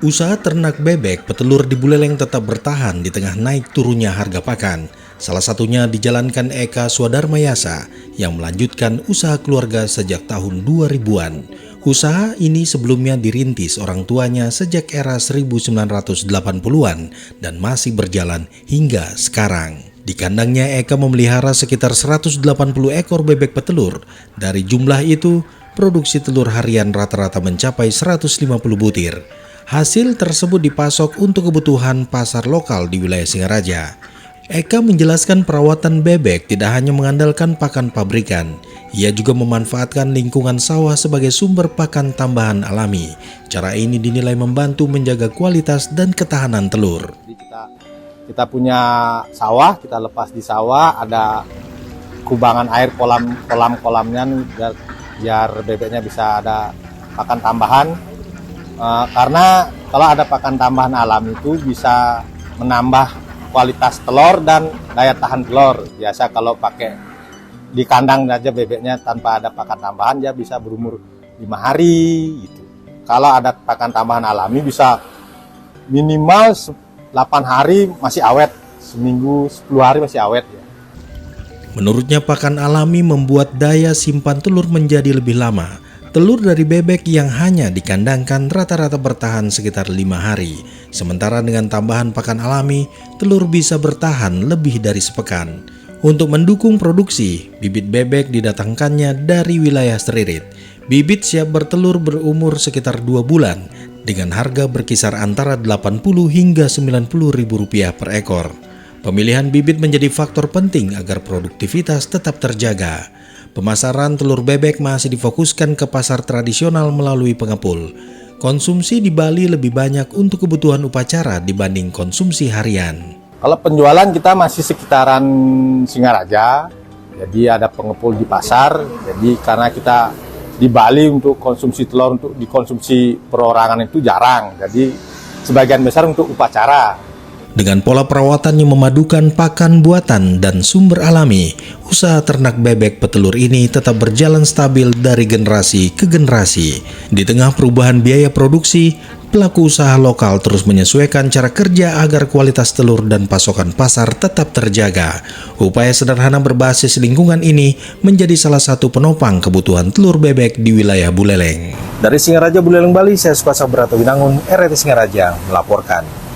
Usaha ternak bebek petelur di Buleleng tetap bertahan di tengah naik turunnya harga pakan. Salah satunya dijalankan Eka Swadarmayasa yang melanjutkan usaha keluarga sejak tahun 2000-an. Usaha ini sebelumnya dirintis orang tuanya sejak era 1980-an dan masih berjalan hingga sekarang. Di kandangnya Eka memelihara sekitar 180 ekor bebek petelur. Dari jumlah itu, produksi telur harian rata-rata mencapai 150 butir. Hasil tersebut dipasok untuk kebutuhan pasar lokal di wilayah Singaraja. Eka menjelaskan perawatan bebek tidak hanya mengandalkan pakan pabrikan. Ia juga memanfaatkan lingkungan sawah sebagai sumber pakan tambahan alami. Cara ini dinilai membantu menjaga kualitas dan ketahanan telur. Jadi kita punya sawah, kita lepas di sawah, ada kubangan air kolam-kolamnya biar bebeknya bisa ada pakan tambahan. Karena kalau ada pakan tambahan alam itu bisa menambah kualitas telur dan daya tahan telur. Biasa kalau pakai di kandang aja bebeknya tanpa ada pakan tambahan dia bisa berumur 5 hari gitu. Kalau ada pakan tambahan alami bisa minimal 8 hari masih awet, seminggu 10 hari masih awet ya. Menurutnya pakan alami membuat daya simpan telur menjadi lebih lama. Telur dari bebek yang hanya dikandangkan rata-rata bertahan sekitar 5 hari. Sementara dengan tambahan pakan alami, telur bisa bertahan lebih dari sepekan. Untuk mendukung produksi, bibit bebek didatangkannya dari wilayah Seririt. Bibit siap bertelur berumur sekitar 2 bulan dengan harga berkisar antara 80 hingga 90 ribu rupiah per ekor. Pemilihan bibit menjadi faktor penting agar produktivitas tetap terjaga. Pemasaran telur bebek masih difokuskan ke pasar tradisional melalui pengepul. Konsumsi di Bali lebih banyak untuk kebutuhan upacara dibanding konsumsi harian. Kalau penjualan kita masih sekitaran Singaraja, jadi ada pengepul di pasar. Jadi karena kita di Bali untuk konsumsi telur untuk dikonsumsi perorangan itu jarang. Jadi sebagian besar untuk upacara. Dengan pola perawatan yang memadukan pakan buatan dan sumber alami, usaha ternak bebek petelur ini tetap berjalan stabil dari generasi ke generasi. Di tengah perubahan biaya produksi, pelaku usaha lokal terus menyesuaikan cara kerja agar kualitas telur dan pasokan pasar tetap terjaga. Upaya sederhana berbasis lingkungan ini menjadi salah satu penopang kebutuhan telur bebek di wilayah Buleleng. Dari Singaraja, Buleleng, Bali, saya Sukasa Brata Winangun, RRT Singaraja melaporkan.